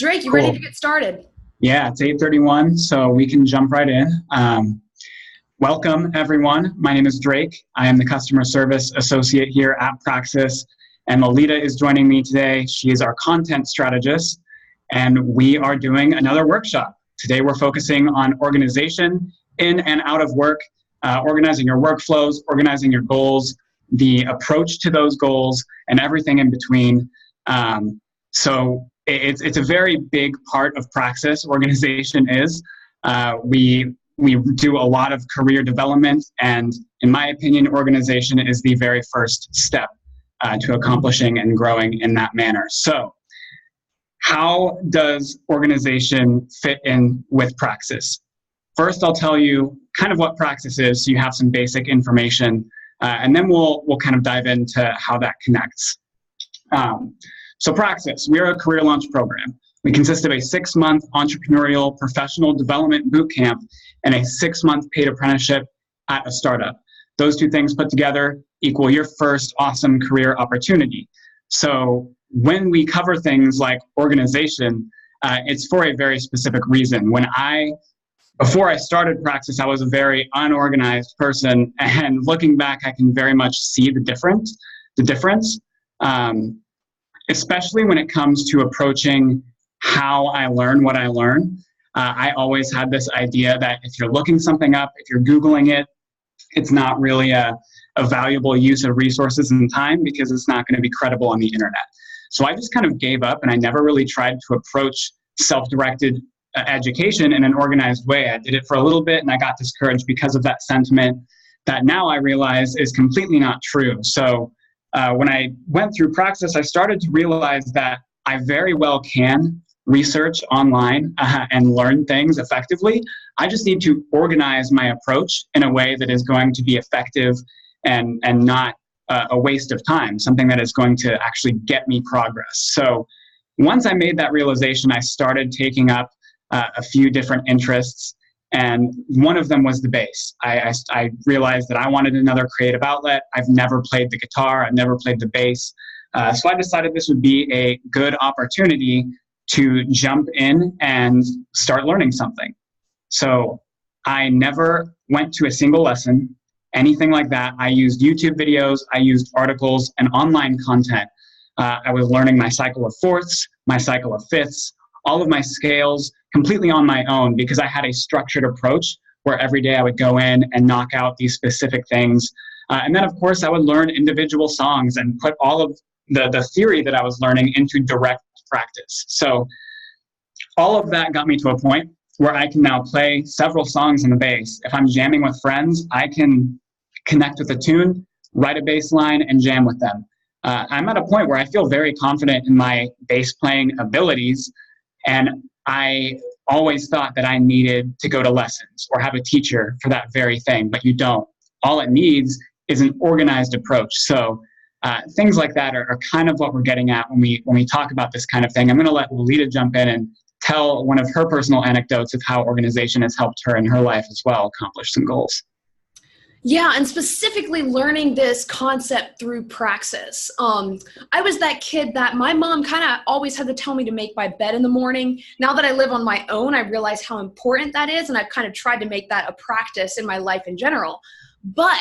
Drake, you ready Cool. to get started? Yeah, it's 8:31, so we can jump right in. Welcome, everyone. My name is Drake. I am the Customer Service Associate here at Praxis, and Lolita is joining me today. She is our content strategist, and we are doing another workshop. Today, we're focusing on organization in and out of work, organizing your workflows, organizing your goals, the approach to those goals, and everything in between. So it's a very big part of Praxis. Organization is. We do a lot of career development, and in my opinion, organization is the very first step to accomplishing and growing in that manner. So how does organization fit in with Praxis? First, I'll tell you kind of what Praxis is, so you have some basic information, and then we'll kind of dive into how that connects. So Praxis, we're a career launch program. We consist of a 6-month entrepreneurial professional development bootcamp and a 6-month paid apprenticeship at a startup. Those two things put together equal your first awesome career opportunity. So when we cover things like organization, it's for a very specific reason. Before I started Praxis, I was a very unorganized person, and looking back, I can very much see the difference, especially when it comes to approaching how I learn what I learn. I always had this idea that if you're looking something up, if you're Googling it, it's not really a valuable use of resources and time because it's not going to be credible on the internet. So I just kind of gave up, and I never really tried to approach self-directed education in an organized way. I did it for a little bit, and I got discouraged because of that sentiment that now I realize is completely not true. So when I went through Praxis, I started to realize that I very well can research online and learn things effectively. I just need to organize my approach in a way that is going to be effective and not a waste of time, something that is going to actually get me progress. So once I made that realization, I started taking up a few different interests, and one of them was the bass. I realized that I wanted another creative outlet. I've never played the guitar. I've never played the bass. So I decided this would be a good opportunity to jump in and start learning something. So I never went to a single lesson, anything like that. I used YouTube videos, I used articles and online content. I was learning my cycle of fourths, my cycle of fifths, all of my scales completely on my own because I had a structured approach where every day I would go in and knock out these specific things. And then, of course, I would learn individual songs and put all of the theory that I was learning into direct practice. So all of that got me to a point where I can now play several songs on the bass. If I'm jamming with friends, I can connect with a tune, write a bass line, and jam with them. I'm at a point where I feel very confident in my bass playing abilities, and I always thought that I needed to go to lessons or have a teacher for that very thing, but you don't. All it needs is an organized approach. So things like that are kind of what we're getting at when we talk about this kind of thing. I'm going to let Lolita jump in and tell one of her personal anecdotes of how organization has helped her in her life as well accomplish some goals. Yeah, and specifically learning this concept through Praxis. I was that kid that my mom kind of always had to tell me to make my bed in the morning. Now that I live on my own, I realize how important that is, and I've kind of tried to make that a practice in my life in general. But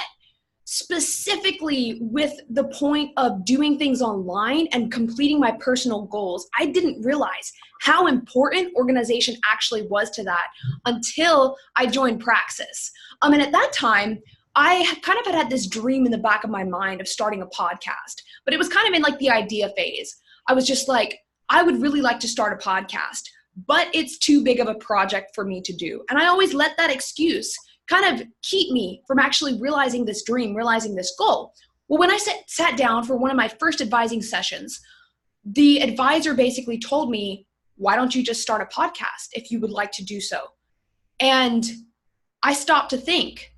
specifically with the point of doing things online and completing my personal goals, I didn't realize how important organization actually was to that until I joined Praxis. And at that time, I kind of had this dream in the back of my mind of starting a podcast, but it was kind of in like the idea phase. I was just like, I would really like to start a podcast, but it's too big of a project for me to do. And I always let that excuse kind of keep me from actually realizing this dream, realizing this goal. Well, when I sat down for one of my first advising sessions, the advisor basically told me, why don't you just start a podcast if you would like to do so? And I stopped to think.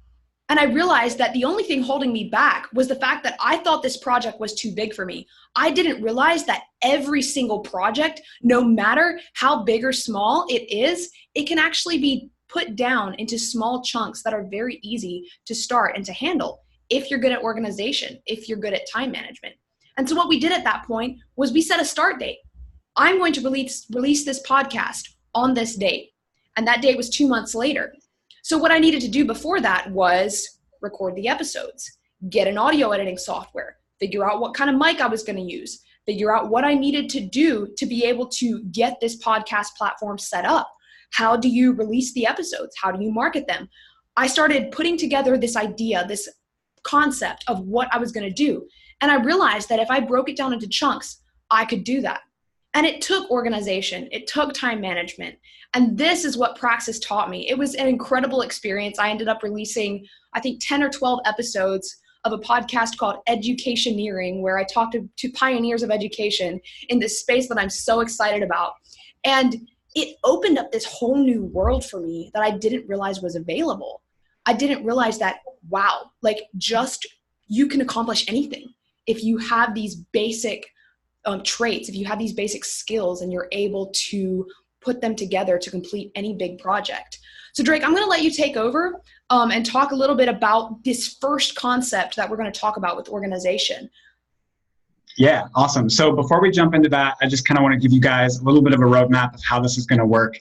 And I realized that the only thing holding me back was the fact that I thought this project was too big for me. I didn't realize that every single project, no matter how big or small it is, it can actually be put down into small chunks that are very easy to start and to handle if you're good at organization, if you're good at time management. And so what we did at that point was we set a start date. I'm going to release this podcast on this date. And that date was 2 months later. So what I needed to do before that was record the episodes, get an audio editing software, figure out what kind of mic I was going to use, figure out what I needed to do to be able to get this podcast platform set up. How do you release the episodes? How do you market them? I started putting together this idea, this concept of what I was going to do. And I realized that if I broke it down into chunks, I could do that. And it took organization. It took time management. And this is what Praxis taught me. It was an incredible experience. I ended up releasing, I think, 10 or 12 episodes of a podcast called Educationeering, where I talked to pioneers of education in this space that I'm so excited about. And it opened up this whole new world for me that I didn't realize was available. I didn't realize that, wow, like just you can accomplish anything if you have these basic traits, if you have these basic skills and you're able to put them together to complete any big project. So Drake, I'm going to let you take over and talk a little bit about this first concept that we're going to talk about with organization. Yeah, awesome. So before we jump into that, I just kind of want to give you guys a little bit of a roadmap of how this is going to work.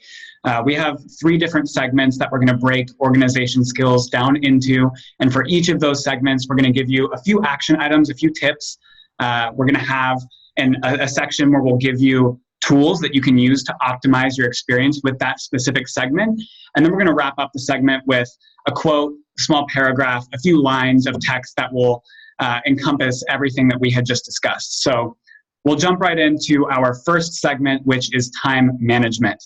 We have 3 different segments that we're going to break organization skills down into. And for each of those segments, we're going to give you a few action items, a few tips. We're going to have a section where we'll give you tools that you can use to optimize your experience with that specific segment. And then we're going to wrap up the segment with a quote, a small paragraph, a few lines of text that will encompass everything that we had just discussed. So we'll jump right into our first segment, which is time management.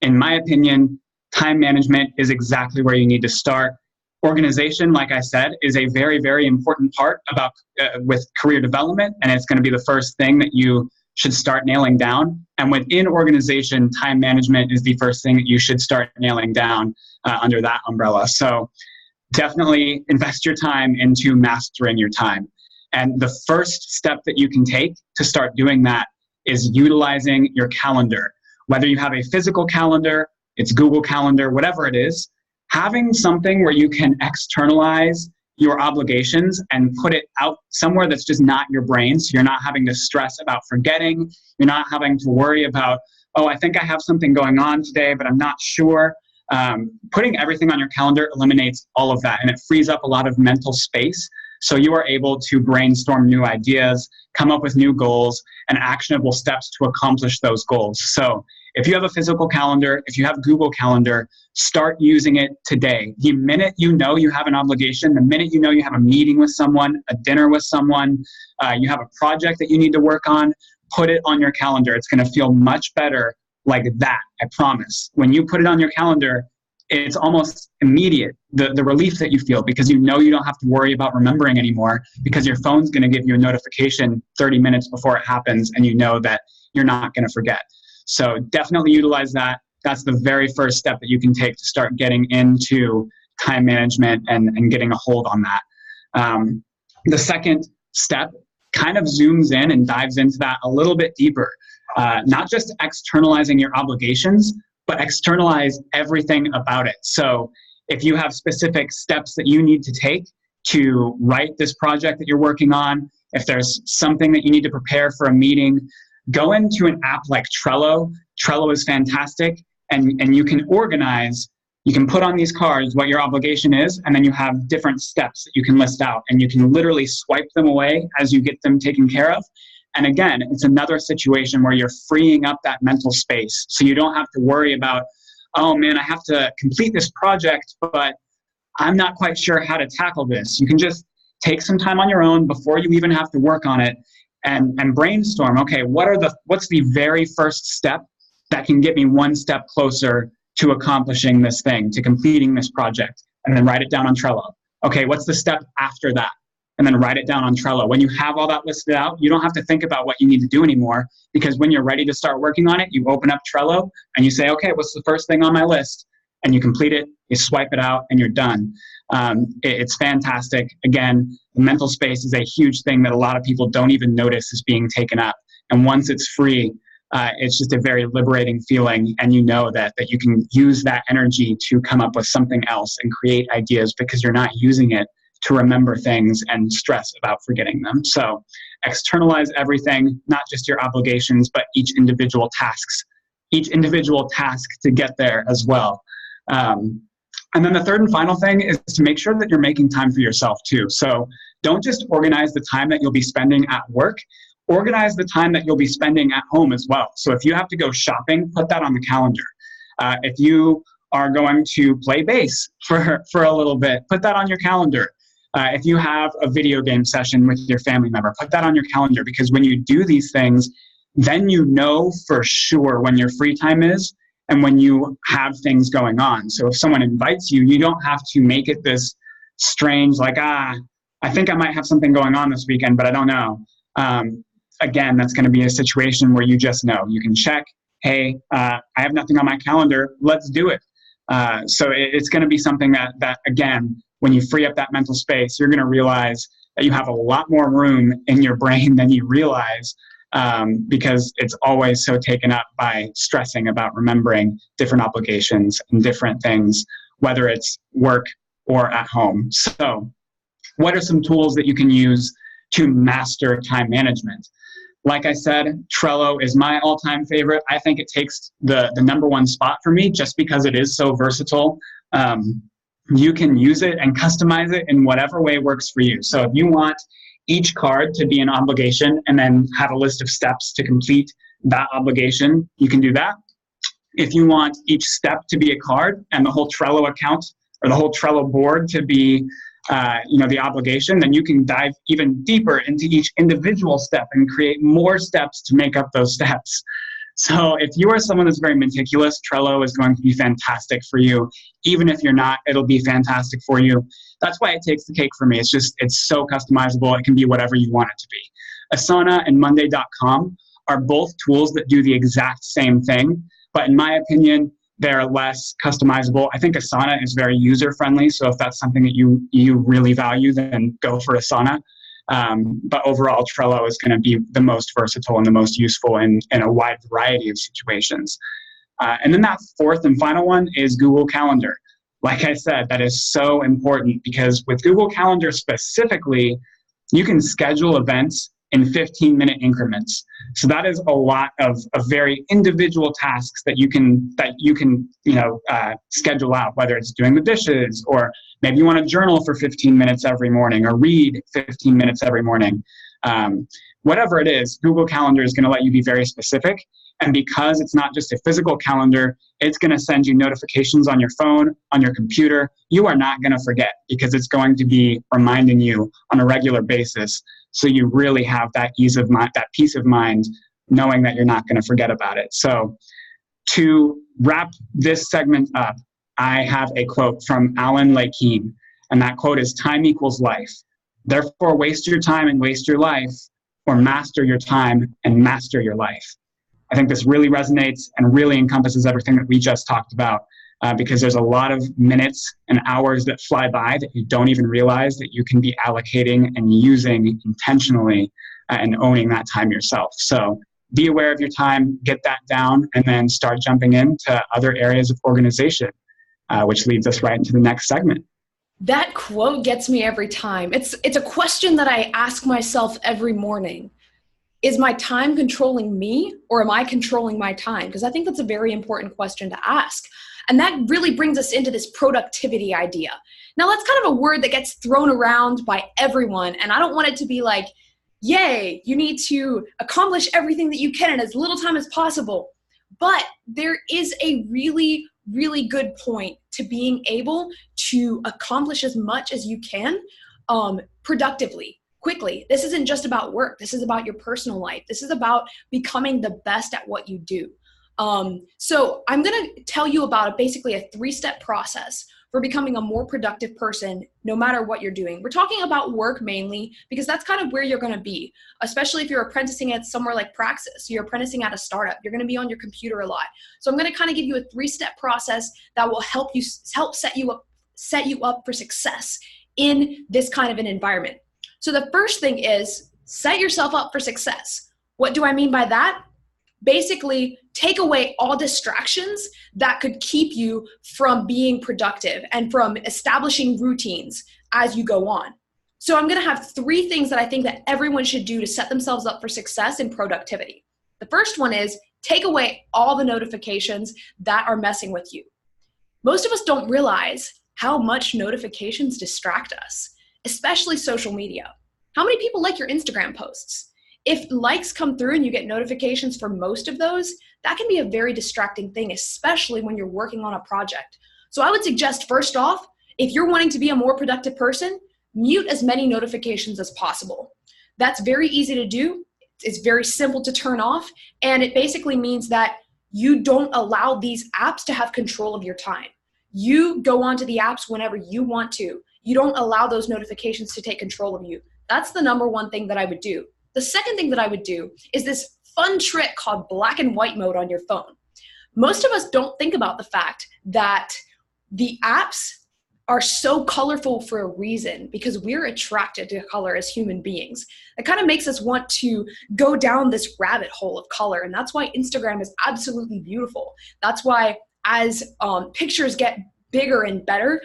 In my opinion, time management is exactly where you need to start. Organization, like I said, is a very, very important part about with career development, and it's going to be the first thing that you should start nailing down. And within organization, time management is the first thing that you should start nailing down under that umbrella. So definitely invest your time into mastering your time. And the first step that you can take to start doing that is utilizing your calendar. Whether you have a physical calendar, it's Google Calendar, whatever it is, having something where you can externalize your obligations and put it out somewhere that's just not your brain. So you're not having to stress about forgetting. You're not having to worry about, oh, I think I have something going on today, but I'm not sure. Putting everything on your calendar eliminates all of that, and it frees up a lot of mental space. So you are able to brainstorm new ideas, come up with new goals, and actionable steps to accomplish those goals. So if you have a physical calendar, if you have Google Calendar, start using it today. The minute you know you have an obligation, the minute you know you have a meeting with someone, a dinner with someone, you have a project that you need to work on, put it on your calendar. It's going to feel much better like that, I promise. When you put it on your calendar, it's almost immediate, the relief that you feel, because you know you don't have to worry about remembering anymore, because your phone's going to give you a notification 30 minutes before it happens, and you know that you're not going to forget. So definitely utilize that. That's the very first step that you can take to start getting into time management and getting a hold on that. The second step kind of zooms in and dives into that a little bit deeper. Not just externalizing your obligations, but externalize everything about it. So if you have specific steps that you need to take to write this project that you're working on, if there's something that you need to prepare for a meeting, go into an app like Trello. Trello is fantastic, and you can organize, you can put on these cards what your obligation is, and then you have different steps that you can list out, and you can literally swipe them away as you get them taken care of. And again, it's another situation where you're freeing up that mental space. So you don't have to worry about, oh man, I have to complete this project, but I'm not quite sure how to tackle this. You can just take some time on your own before you even have to work on it and brainstorm, okay, what's the very first step that can get me one step closer to accomplishing this thing, to completing this project, and then write it down on Trello. Okay, what's the step after that? And then write it down on Trello. When you have all that listed out, you don't have to think about what you need to do anymore, because when you're ready to start working on it, you open up Trello and you say, okay, what's the first thing on my list? And you complete it, you swipe it out, and you're done. It's fantastic. Again, the mental space is a huge thing that a lot of people don't even notice is being taken up. And once it's free, it's just a very liberating feeling, and you know that you can use that energy to come up with something else and create ideas, because you're not using it to remember things and stress about forgetting them. So externalize everything, not just your obligations, but each individual task to get there as well. And then the third and final thing is to make sure that you're making time for yourself too. So don't just organize the time that you'll be spending at work, organize the time that you'll be spending at home as well. So if you have to go shopping, put that on the calendar. If you are going to play bass for a little bit, put that on your calendar. If you have a video game session with your family member, put that on your calendar, because when you do these things, then you know for sure when your free time is and when you have things going on. So if someone invites you, you don't have to make it this strange, like, I think I might have something going on this weekend, but I don't know. Again, that's going to be a situation where you just know. You can check, hey, I have nothing on my calendar, let's do it. So it's going to be something that, again, when you free up that mental space, you're going to realize that you have a lot more room in your brain than you realize, because it's always so taken up by stressing about remembering different obligations and different things, whether it's work or at home. So what are some tools that you can use to master time management? Like I said, Trello is my all-time favorite. I think it takes the number one spot for me just because it is so versatile. You can use it and customize it in whatever way works for you. So if you want each card to be an obligation and then have a list of steps to complete that obligation, you can do that. If you want each step to be a card and the whole Trello account or the whole Trello board to be the obligation, then you can dive even deeper into each individual step and create more steps to make up those steps. So if you are someone that's very meticulous, Trello is going to be fantastic for you. Even if you're not, it'll be fantastic for you. That's why it takes the cake for me. It's so customizable. It can be whatever you want it to be. Asana and Monday.com are both tools that do the exact same thing, but in my opinion, they're less customizable. I think Asana is very user-friendly, so if that's something that you really value, then go for Asana. But overall, Trello is going to be the most versatile and the most useful in a wide variety of situations. And then that fourth and final one is Google Calendar. Like I said, that is so important because with Google Calendar specifically, you can schedule events in 15-minute increments. So that is a lot of very individual tasks that you can schedule out, whether it's doing the dishes or maybe you want to journal for 15 minutes every morning or read 15 minutes every morning. Whatever it is, Google Calendar is going to let you be very specific. And because it's not just a physical calendar, it's going to send you notifications on your phone, on your computer. You are not going to forget because it's going to be reminding you on a regular basis. So you really have that ease of mind, that peace of mind, knowing that you're not going to forget about it. So to wrap this segment up, I have a quote from Alan Lakeen, and that quote is, "Time equals life. Therefore, waste your time and waste your life, or master your time and master your life." I think this really resonates and really encompasses everything that we just talked about, because there's a lot of minutes and hours that fly by that you don't even realize that you can be allocating and using intentionally and owning that time yourself. So be aware of your time, get that down, and then start jumping into other areas of organization, which leads us right into the next segment. That quote gets me every time. It's a question that I ask myself every morning. Is my time controlling me, or am I controlling my time? Because I think that's a very important question to ask. And that really brings us into this productivity idea. Now, that's kind of a word that gets thrown around by everyone, and I don't want it to be like, yay, you need to accomplish everything that you can in as little time as possible. But there is a really, really good point to being able to accomplish as much as you can productively. Quickly. This isn't just about work. This is about your personal life. This is about becoming the best at what you do. So I'm going to tell you about basically a 3-step process for becoming a more productive person, no matter what you're doing. We're talking about work mainly because that's kind of where you're going to be, especially if you're apprenticing at somewhere like Praxis. You're apprenticing at a startup. You're going to be on your computer a lot. So I'm going to kind of give you a 3-step process that will help set you up for success in this kind of an environment. So the first thing is set yourself up for success. What do I mean by that? Basically, take away all distractions that could keep you from being productive and from establishing routines as you go on. So I'm going to have 3 things that I think that everyone should do to set themselves up for success and productivity. The first one is take away all the notifications that are messing with you. Most of us don't realize how much notifications distract us, especially social media. How many people like your Instagram posts? If likes come through and you get notifications for most of those, that can be a very distracting thing, especially when you're working on a project. So I would suggest, first off, if you're wanting to be a more productive person, mute as many notifications as possible. That's very easy to do. It's very simple to turn off, and it basically means that you don't allow these apps to have control of your time. You go onto the apps whenever you want to. You don't allow those notifications to take control of you. That's the number one thing that I would do. The second thing that I would do is this fun trick called black and white mode on your phone. Most of us don't think about the fact that the apps are so colorful for a reason, because we're attracted to color as human beings. It kind of makes us want to go down this rabbit hole of color, and that's why Instagram is absolutely beautiful. That's why as pictures get bigger and better,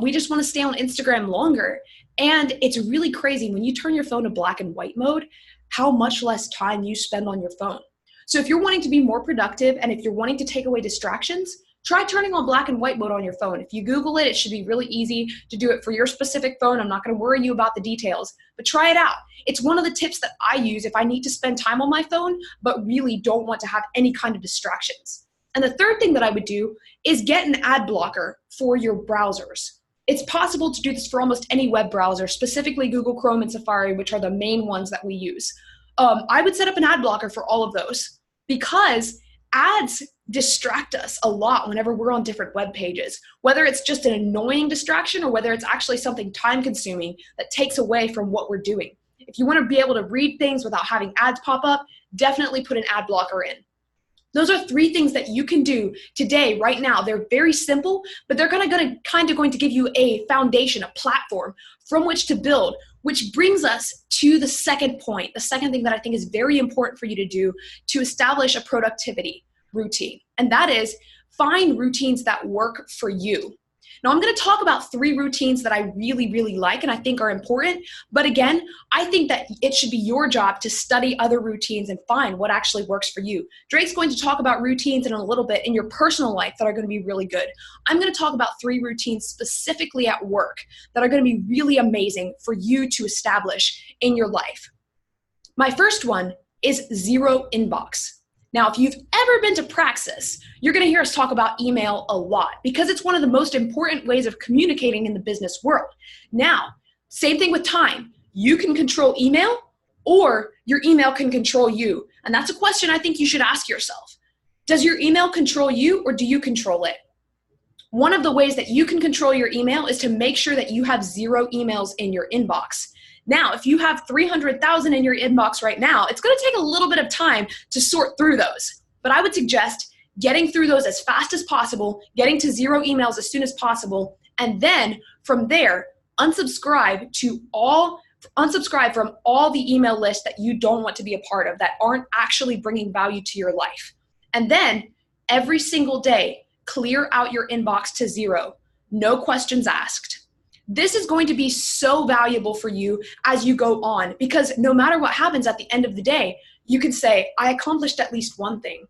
we just want to stay on Instagram longer. And it's really crazy when you turn your phone to black and white mode, how much less time you spend on your phone. So if you're wanting to be more productive and if you're wanting to take away distractions, try turning on black and white mode on your phone. If you Google it, it should be really easy to do it for your specific phone. I'm not going to worry you about the details, but try it out. It's one of the tips that I use if I need to spend time on my phone, but really don't want to have any kind of distractions. And the third thing that I would do is get an ad blocker for your browsers. It's possible to do this for almost any web browser, specifically Google Chrome and Safari, which are the main ones that we use. I would set up an ad blocker for all of those, because ads distract us a lot whenever we're on different web pages, whether it's just an annoying distraction or whether it's actually something time consuming that takes away from what we're doing. If you want to be able to read things without having ads pop up, definitely put an ad blocker in. Those are 3 things that you can do today, right now. They're very simple, but they're going to give you a foundation, a platform from which to build, which brings us to the second point, the second thing that I think is very important for you to do to establish a productivity routine. And that is find routines that work for you. Now, I'm going to talk about 3 routines that I really, really like and I think are important. But again, I think that it should be your job to study other routines and find what actually works for you. Drake's going to talk about routines in a little bit in your personal life that are going to be really good. I'm going to talk about 3 routines specifically at work that are going to be really amazing for you to establish in your life. My first one is zero inbox. Now, if you've ever been to Praxis, you're going to hear us talk about email a lot because it's one of the most important ways of communicating in the business world. Now, same thing with time. You can control email or your email can control you. And that's a question I think you should ask yourself. Does your email control you or do you control it? One of the ways that you can control your email is to make sure that you have 0 emails in your inbox. Now, if you have 300,000 in your inbox right now, it's going to take a little bit of time to sort through those. But I would suggest getting through those as fast as possible, getting to 0 emails as soon as possible, and then from there, unsubscribe from all the email lists that you don't want to be a part of, that aren't actually bringing value to your life. And then every single day, clear out your inbox to 0. No questions asked. This is going to be so valuable for you as you go on, because no matter what happens at the end of the day, you can say, I accomplished at least one thing.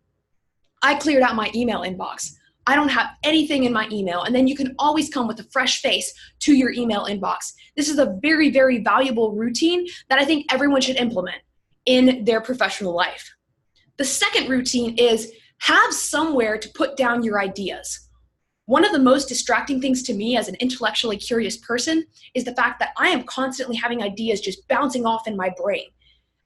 I cleared out my email inbox. I don't have anything in my email. And then you can always come with a fresh face to your email inbox. This is a very, very valuable routine that I think everyone should implement in their professional life. The second routine is have somewhere to put down your ideas. One of the most distracting things to me as an intellectually curious person is the fact that I am constantly having ideas just bouncing off in my brain.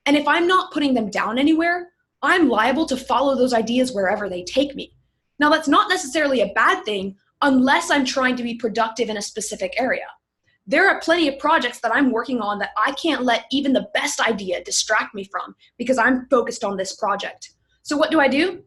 And if I'm not putting them down anywhere, I'm liable to follow those ideas wherever they take me. Now, that's not necessarily a bad thing unless I'm trying to be productive in a specific area. There are plenty of projects that I'm working on that I can't let even the best idea distract me from because I'm focused on this project. So what do?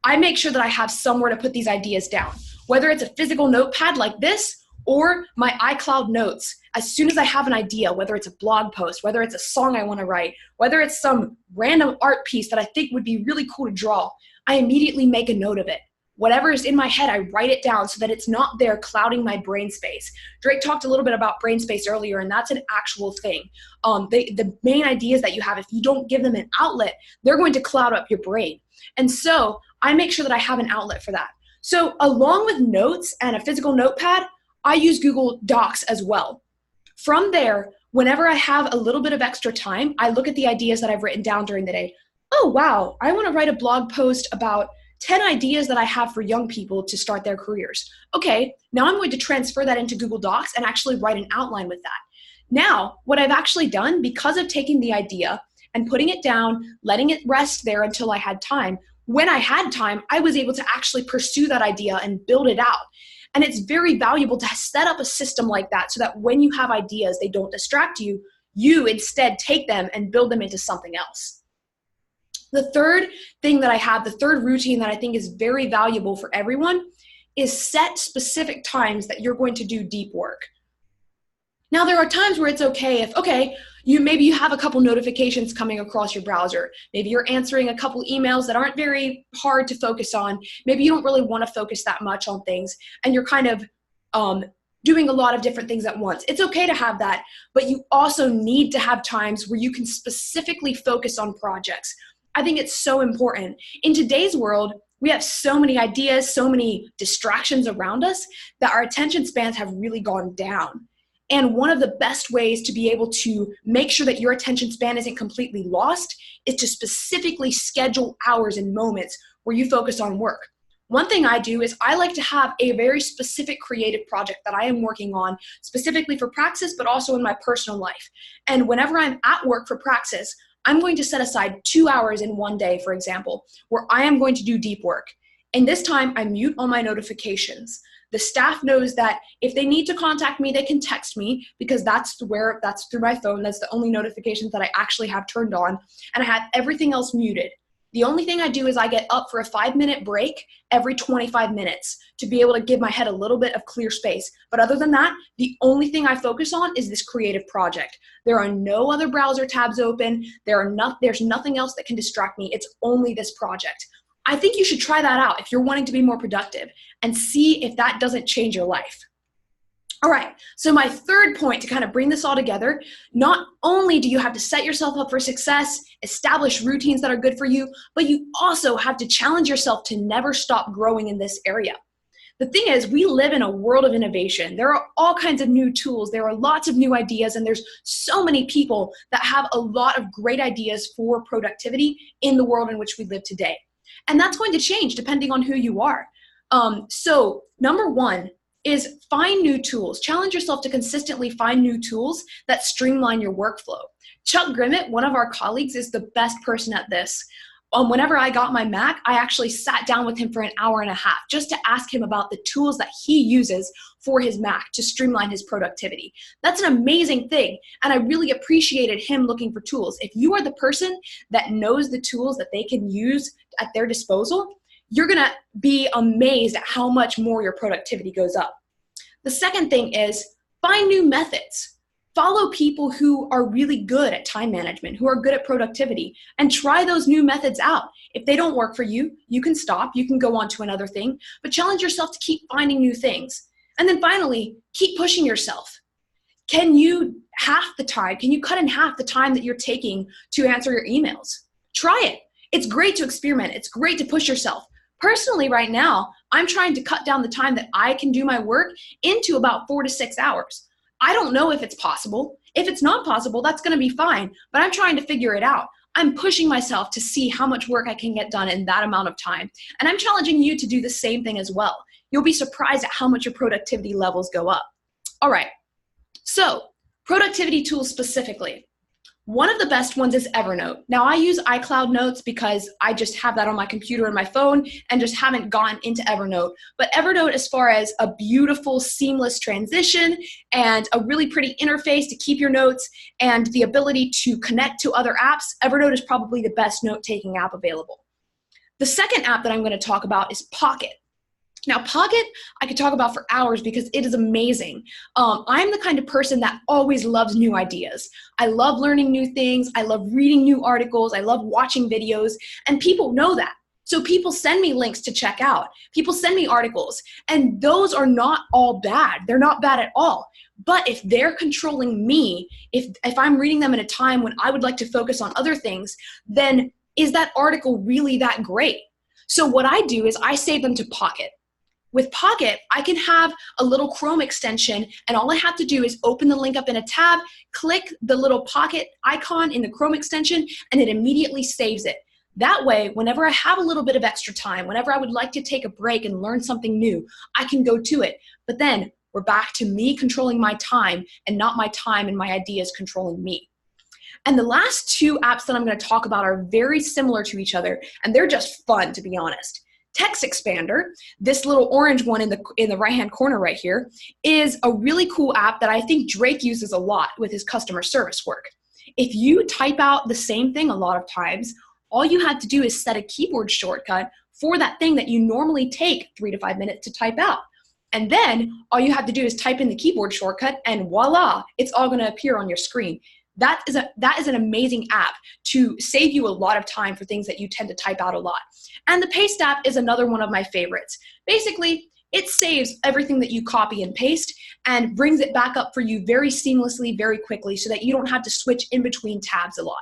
I make sure that I have somewhere to put these ideas down. Whether it's a physical notepad like this or my iCloud notes, as soon as I have an idea, whether it's a blog post, whether it's a song I want to write, whether it's some random art piece that I think would be really cool to draw, I immediately make a note of it, whatever is in my head, I write it down so that it's not there clouding my brain space. Drake talked a little bit about brain space earlier, and that's an actual thing. The main ideas that you have, if you don't give them an outlet, they're going to cloud up your brain. And so I make sure that I have an outlet for that. So along with notes and a physical notepad, I use Google Docs as well. From there, whenever I have a little bit of extra time, I look at the ideas that I've written down during the day. Oh, wow, I want to write a blog post about 10 ideas that I have for young people to start their careers. Okay, now I'm going to transfer that into Google Docs and actually write an outline with that. Now, what I've actually done, because of taking the idea and putting it down, letting it rest there until I had time, when I had time, I was able to actually pursue that idea and build it out. And it's very valuable to set up a system like that so that when you have ideas, they don't distract you. You instead take them and build them into something else. The third thing that I have, the third routine that I think is very valuable for everyone, is set specific times that you're going to do deep work. Now, there are times where it's okay if, maybe you have a couple notifications coming across your browser. Maybe you're answering a couple emails that aren't very hard to focus on. Maybe you don't really want to focus that much on things, and you're kind of doing a lot of different things at once. It's okay to have that, but you also need to have times where you can specifically focus on projects. I think it's so important. In today's world, we have so many ideas, so many distractions around us that our attention spans have really gone down. And one of the best ways to be able to make sure that your attention span isn't completely lost is to specifically schedule hours and moments where you focus on work. One thing I do is I like to have a very specific creative project that I am working on specifically for Praxis, but also in my personal life. And whenever I'm at work for Praxis, I'm going to set aside 2 hours in one day, for example, where I am going to do deep work. And this time I mute all my notifications. The staff knows that if they need to contact me, they can text me because that's through my phone. That's the only notifications that I actually have turned on. And I have everything else muted. The only thing I do is I get up for a 5-minute break every 25 minutes to be able to give my head a little bit of clear space. But other than that, the only thing I focus on is this creative project. There are no other browser tabs open. There's nothing else that can distract me. It's only this project. I think you should try that out if you're wanting to be more productive and see if that doesn't change your life. All right, so my third point to kind of bring this all together, not only do you have to set yourself up for success, establish routines that are good for you, but you also have to challenge yourself to never stop growing in this area. The thing is, we live in a world of innovation. There are all kinds of new tools. There are lots of new ideas, and there's so many people that have a lot of great ideas for productivity in the world in which we live today. And that's going to change depending on who you are. So number one is find new tools. Challenge yourself to consistently find new tools that streamline your workflow. Chuck Grimmett, one of our colleagues, is the best person at this. Whenever I got my Mac, I actually sat down with him for an hour and a half just to ask him about the tools that he uses for his Mac to streamline his productivity. That's an amazing thing, and I really appreciated him looking for tools. If you are the person that knows the tools that they can use at their disposal, you're gonna be amazed at how much more your productivity goes up. The second thing is find new methods. Follow people who are really good at time management, who are good at productivity, and try those new methods out. If they don't work for you, you can stop, you can go on to another thing, but challenge yourself to keep finding new things. And then finally, keep pushing yourself. Can you cut in half the time that you're taking to answer your emails? Try it. It's great to experiment. It's great to push yourself. Personally, right now, I'm trying to cut down the time that I can do my work into about 4 to 6 hours. I don't know if it's possible. If it's not possible, that's going to be fine, but I'm trying to figure it out. I'm pushing myself to see how much work I can get done in that amount of time. And I'm challenging you to do the same thing as well. You'll be surprised at how much your productivity levels go up. All right, so productivity tools specifically. One of the best ones is Evernote. Now, I use iCloud Notes because I just have that on my computer and my phone and just haven't gone into Evernote. But Evernote, as far as a beautiful, seamless transition and a really pretty interface to keep your notes and the ability to connect to other apps, Evernote is probably the best note-taking app available. The second app that I'm going to talk about is Pocket. Now, Pocket, I could talk about for hours because it is amazing. I'm the kind of person that always loves new ideas. I love learning new things. I love reading new articles. I love watching videos, and people know that. So people send me links to check out. People send me articles, and those are not all bad. They're not bad at all. But if they're controlling me, if I'm reading them at a time when I would like to focus on other things, then is that article really that great? So what I do is I save them to Pocket. With Pocket, I can have a little Chrome extension, and all I have to do is open the link up in a tab, click the little Pocket icon in the Chrome extension, and it immediately saves it. That way, whenever I have a little bit of extra time, whenever I would like to take a break and learn something new, I can go to it. But then we're back to me controlling my time and not my time and my ideas controlling me. And the last two apps that I'm going to talk about are very similar to each other, and they're just fun, to be honest. Text Expander, this little orange one in the right-hand corner right here, is a really cool app that I think Drake uses a lot with his customer service work. If you type out the same thing a lot of times, all you have to do is set a keyboard shortcut for that thing that you normally take 3 to 5 minutes to type out. And then all you have to do is type in the keyboard shortcut, and voila, it's all going to appear on your screen. That is an amazing app to save you a lot of time for things that you tend to type out a lot. And the Paste app is another one of my favorites. Basically, it saves everything that you copy and paste and brings it back up for you very seamlessly, very quickly, so that you don't have to switch in between tabs a lot.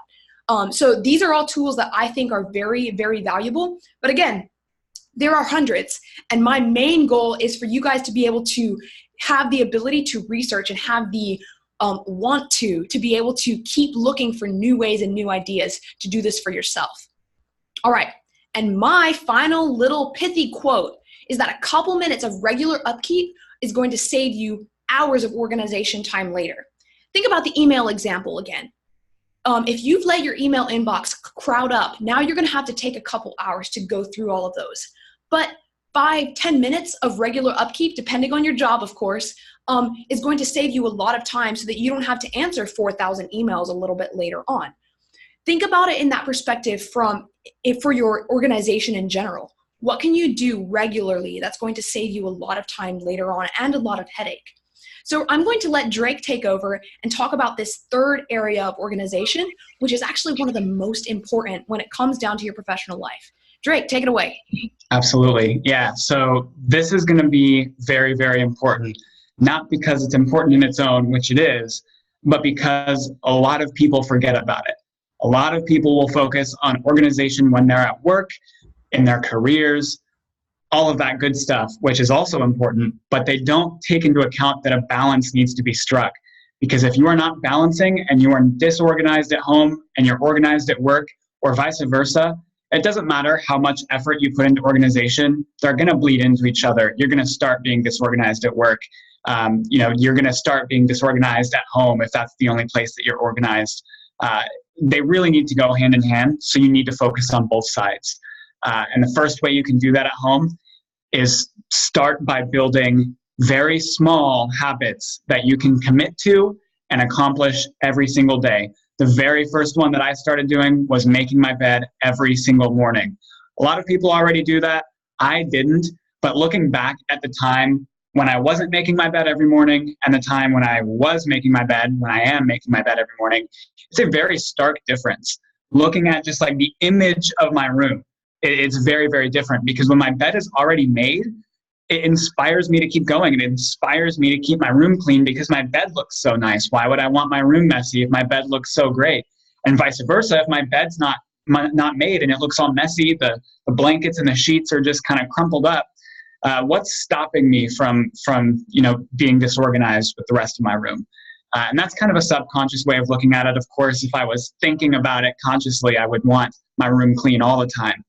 So these are all tools that I think are very, very valuable. But again, there are hundreds. And my main goal is for you guys to be able to have the ability to research and have the want to be able to keep looking for new ways and new ideas to do this for yourself. All right. And my final little pithy quote is that a couple minutes of regular upkeep is going to save you hours of organization time later. Think about the email example again. If you've let your email inbox crowd up, now you're going to have to take a couple hours to go through all of those. But 5-10 minutes of regular upkeep, depending on your job, of course, is going to save you a lot of time so that you don't have to answer 4,000 emails a little bit later on. Think about it in that perspective for your organization in general. What can you do regularly that's going to save you a lot of time later on and a lot of headache? So I'm going to let Drake take over and talk about this third area of organization, which is actually one of the most important when it comes down to your professional life. Drake, take it away. Absolutely. Yeah. So this is going to be very, very important, not because it's important in its own, which it is, but because a lot of people forget about it. A lot of people will focus on organization when they're at work, in their careers, all of that good stuff, which is also important, but they don't take into account that a balance needs to be struck. Because if you are not balancing and you are disorganized at home and you're organized at work, or vice versa, it doesn't matter how much effort you put into organization, they're going to bleed into each other. You're going to start being disorganized at work. You're going to start being disorganized at home if that's the only place that you're organized. They really need to go hand in hand, so you need to focus on both sides. And the first way you can do that at home is start by building very small habits that you can commit to and accomplish every single day. The very first one that I started doing was making my bed every single morning. A lot of people already do that. I didn't. But looking back at the time when I wasn't making my bed every morning and the time when I was making my bed, when I am making my bed every morning, it's a very stark difference. Looking at just like the image of my room, it's very, very different, because when my bed is already made, it inspires me to keep going. It inspires me to keep my room clean because my bed looks so nice. Why would I want my room messy if my bed looks so great? And vice versa, if my bed's not made and it looks all messy, the blankets and the sheets are just kind of crumpled up, what's stopping me from being disorganized with the rest of my room? And that's kind of a subconscious way of looking at it. Of course, if I was thinking about it consciously, I would want my room clean all the time.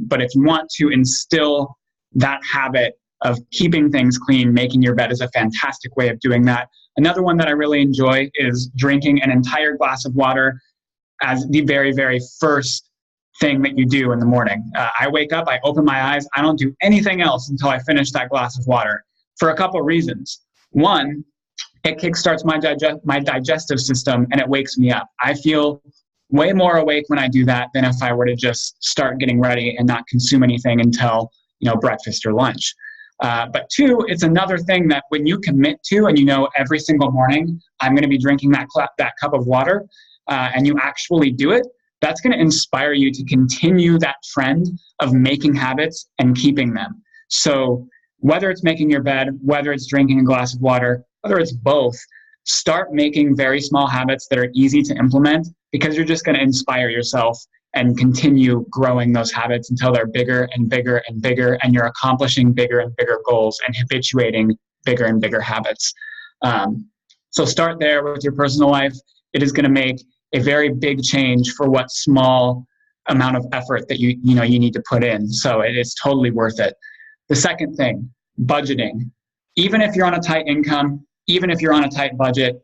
But if you want to instill that habit of keeping things clean, making your bed is a fantastic way of doing that. Another one that I really enjoy is drinking an entire glass of water as the very, very first thing that you do in the morning. I wake up, I open my eyes, I don't do anything else until I finish that glass of water for a couple of reasons. One, it kickstarts my digestive system and it wakes me up. I feel way more awake when I do that than if I were to just start getting ready and not consume anything until breakfast or lunch. But two, it's another thing that when you commit to and every single morning I'm going to be drinking that cup of water and you actually do it, that's going to inspire you to continue that trend of making habits and keeping them. So whether it's making your bed, whether it's drinking a glass of water, whether it's both, start making very small habits that are easy to implement, because you're just going to inspire yourself and continue growing those habits until they're bigger and bigger and bigger, and you're accomplishing bigger and bigger goals and habituating bigger and bigger habits. So start there with your personal life. It is going to make a very big change for what small amount of effort that you need to put in. So it is totally worth it. The second thing, budgeting. Even if you're on a tight income, even if you're on a tight budget,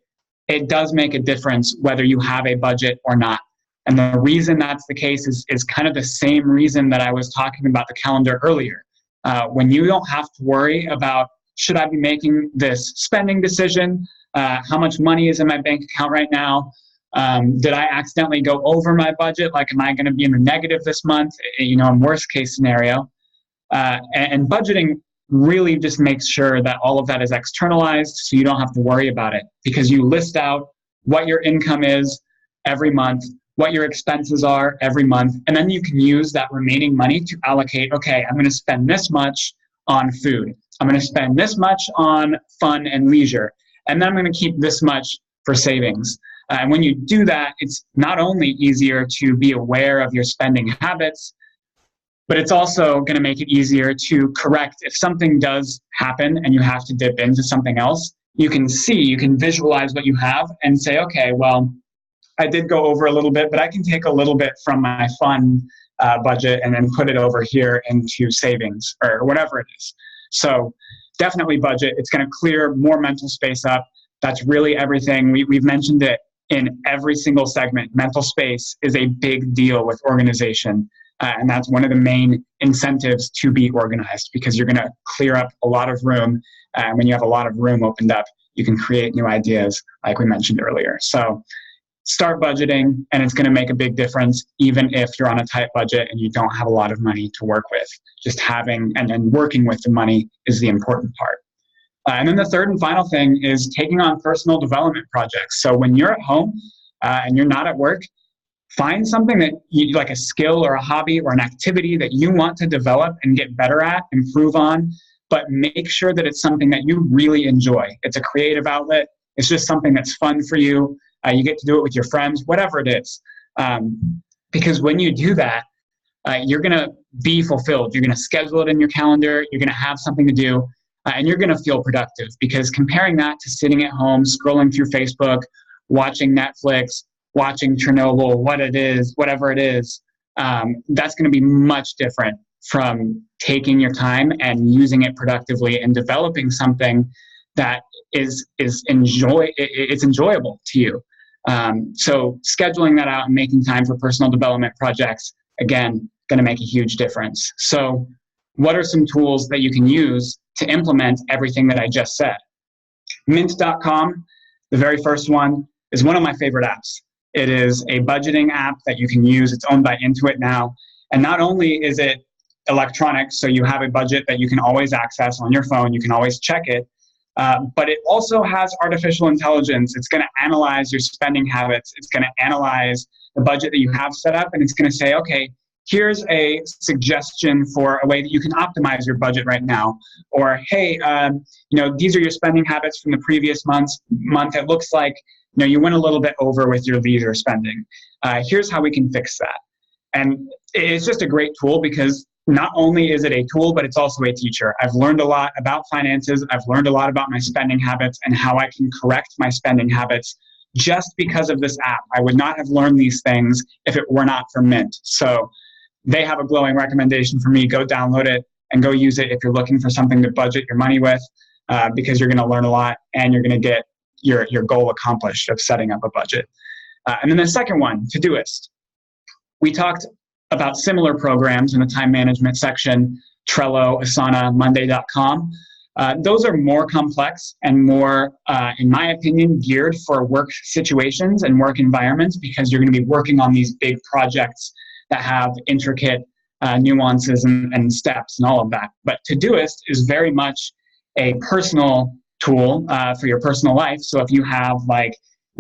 it does make a difference whether you have a budget or not. And the reason that's the case is kind of the same reason that I was talking about the calendar earlier. When you don't have to worry about, should I be making this spending decision? How much money is in my bank account right now? Did I accidentally go over my budget? Like, am I going to be in the negative this month? In worst case scenario. And budgeting really just makes sure that all of that is externalized, so you don't have to worry about it, because you list out what your income is every month, what your expenses are every month, and then you can use that remaining money to allocate, okay, I'm going to spend this much on food. I'm going to spend this much on fun and leisure, and then I'm going to keep this much for savings. And when you do that, it's not only easier to be aware of your spending habits, but it's also going to make it easier to correct if something does happen and you have to dip into something else. You can visualize what you have and say, okay, well, I did go over a little bit, but I can take a little bit from my fun budget and then put it over here into savings or whatever it is. So definitely budget. It's going to clear more mental space up. That's really everything. We've mentioned it in every single segment. Mental space is a big deal with organization. And that's one of the main incentives to be organized, because you're going to clear up a lot of room. And when you have a lot of room opened up, you can create new ideas like we mentioned earlier. So start budgeting, and it's going to make a big difference, even if you're on a tight budget and you don't have a lot of money to work with. Just having and then working with the money is the important part. And then the third and final thing is taking on personal development projects. So when you're at home and you're not at work, find something that you like, a skill or a hobby or an activity that you want to develop and get better at, improve on, but make sure that it's something that you really enjoy. It's a creative outlet. It's just something that's fun for you. You get to do it with your friends, whatever it is. Because when you do that, you're going to be fulfilled. You're going to schedule it in your calendar. You're going to have something to do, and you're going to feel productive, because comparing that to sitting at home, scrolling through Facebook, watching Netflix, watching Chernobyl, whatever it is, that's going to be much different from taking your time and using it productively and developing something that it's enjoyable to you. So scheduling that out and making time for personal development projects, again, going to make a huge difference. So what are some tools that you can use to implement everything that I just said? Mint.com, the very first one, is one of my favorite apps. It is a budgeting app that you can use. It's owned by Intuit now. And not only is it electronic, so you have a budget that you can always access on your phone, you can always check it, but it also has artificial intelligence. It's going to analyze your spending habits. It's going to analyze the budget that you have set up, and it's going to say, okay, here's a suggestion for a way that you can optimize your budget right now. Or, hey, these are your spending habits from the previous month. It looks like you went a little bit over with your leisure spending. Here's how we can fix that. And it's just a great tool, because not only is it a tool, but it's also a teacher. I've learned a lot about finances. I've learned a lot about my spending habits and how I can correct my spending habits just because of this app. I would not have learned these things if it were not for Mint. So they have a glowing recommendation for me. Go download it and go use it if you're looking for something to budget your money with, because you're going to learn a lot and you're going to get your goal accomplished of setting up a budget. And then the second one, Todoist. We talked about similar programs in the time management section, Trello, Asana, Monday.com. Those are more complex and more, in my opinion, geared for work situations and work environments, because you're going to be working on these big projects that have intricate nuances and steps and all of that. But Todoist is very much a personal tool for your personal life. So if you have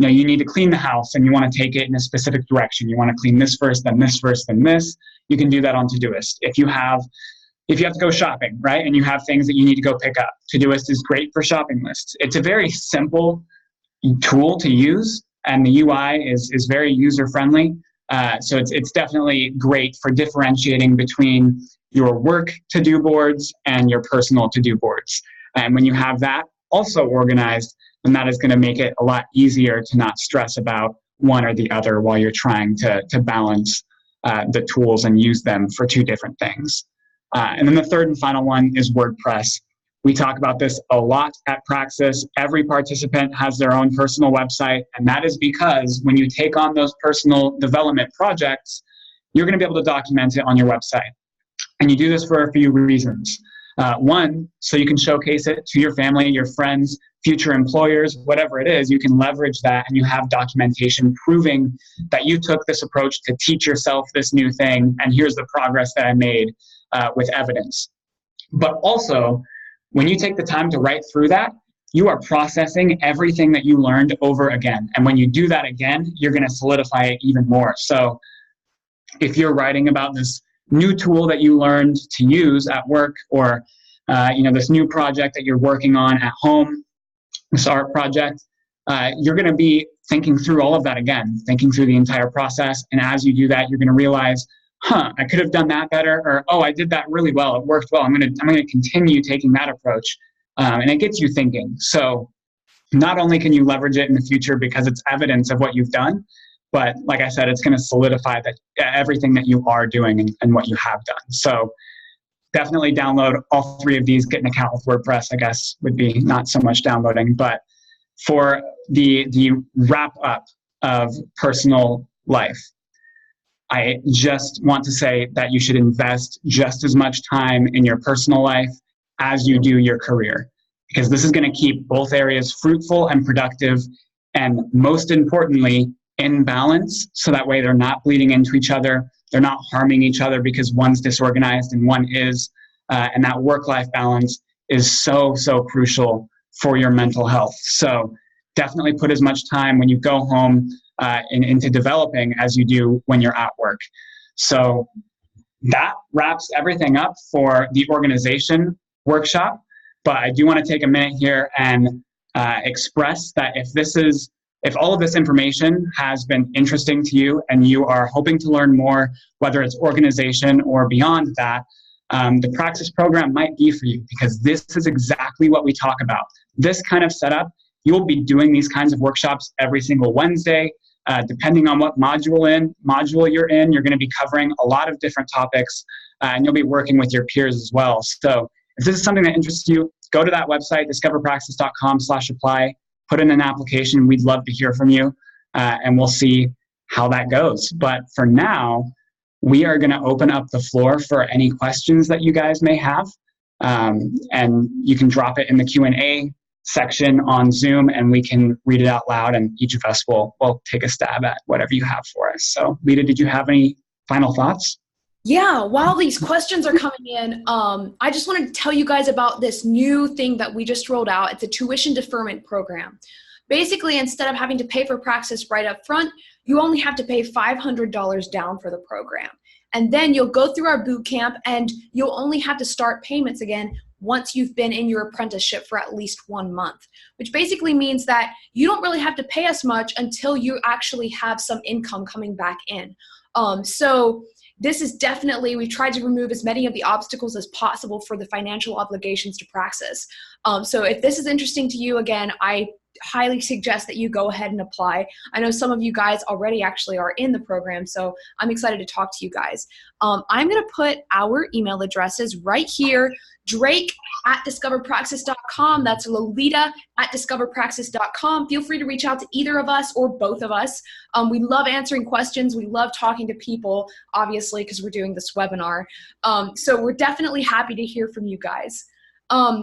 you need to clean the house and you want to take it in a specific direction. You want to clean this first, then this first, then this. You can do that on Todoist. If you have to go shopping, right, and you have things that you need to go pick up, Todoist is great for shopping lists. It's a very simple tool to use, and the UI is very user-friendly. So it's definitely great for differentiating between your work to-do boards and your personal to-do boards. And when you have that also organized, then that is going to make it a lot easier to not stress about one or the other while you're trying to balance the tools and use them for two different things. And then the third and final one is WordPress. We talk about this a lot at Praxis. Every participant has their own personal website, and that is because when you take on those personal development projects, you're going to be able to document it on your website. And you do this for a few reasons. One, so you can showcase it to your family, your friends, future employers, whatever it is. You can leverage that, and you have documentation proving that you took this approach to teach yourself this new thing, and here's the progress that I made with evidence. But also, when you take the time to write through that, you are processing everything that you learned over again. And when you do that again, you're going to solidify it even more. So if you're writing about this new tool that you learned to use at work, or this new project that you're working on at home, this art project, you're going to be thinking through all of that again, thinking through the entire process. And as you do that, you're going to realize, I could have done that better, or, oh, I did that really well. It worked well. I'm going to continue taking that approach. And it gets you thinking. So not only can you leverage it in the future because it's evidence of what you've done, but like I said, it's going to solidify that everything that you are doing and what you have done. So definitely download all three of these. Get an account with WordPress, I guess, would be not so much downloading. But for the wrap up of personal life, I just want to say that you should invest just as much time in your personal life as you do your career, because this is going to keep both areas fruitful and productive, and most importantly, in balance, so that way they're not bleeding into each other, they're not harming each other because one's disorganized and one is, and that work-life balance is so, so crucial for your mental health. So definitely put as much time when you go home into developing as you do when you're at work. So that wraps everything up for the organization workshop. But I do want to take a minute here and express that if all of this information has been interesting to you and you are hoping to learn more, whether it's organization or beyond that, the Praxis program might be for you, because this is exactly what we talk about. This kind of setup, you'll be doing these kinds of workshops every single Wednesday. Depending on what module you're in, you're going to be covering a lot of different topics, and you'll be working with your peers as well. So if this is something that interests you, go to that website, discoverpraxis.com/apply, put in an application. We'd love to hear from you, and we'll see how that goes. But for now, we are going to open up the floor for any questions that you guys may have, and you can drop it in the Q&A section on Zoom, and we can read it out loud, and each of us will take a stab at whatever you have for us. So, Lita, did you have any final thoughts? Yeah, while these questions are coming in, I just wanted to tell you guys about this new thing that we just rolled out. It's a tuition deferment program. Basically, instead of having to pay for Praxis right up front, you only have to pay $500 down for the program. And then you'll go through our boot camp, and you'll only have to start payments again once you've been in your apprenticeship for at least 1 month, which basically means that you don't really have to pay us much until you actually have some income coming back in. So this is definitely, we've tried to remove as many of the obstacles as possible for the financial obligations to Praxis. So if this is interesting to you, again, I highly suggest that you go ahead and apply. I know some of you guys already actually are in the program, so I'm excited to talk to you guys. I'm going to put our email addresses right here. Drake@discoverpraxis.com. That's Lolita@discoverpraxis.com. Feel free to reach out to either of us or both of us. We love answering questions. We love talking to people, obviously, because we're doing this webinar. So we're definitely happy to hear from you guys.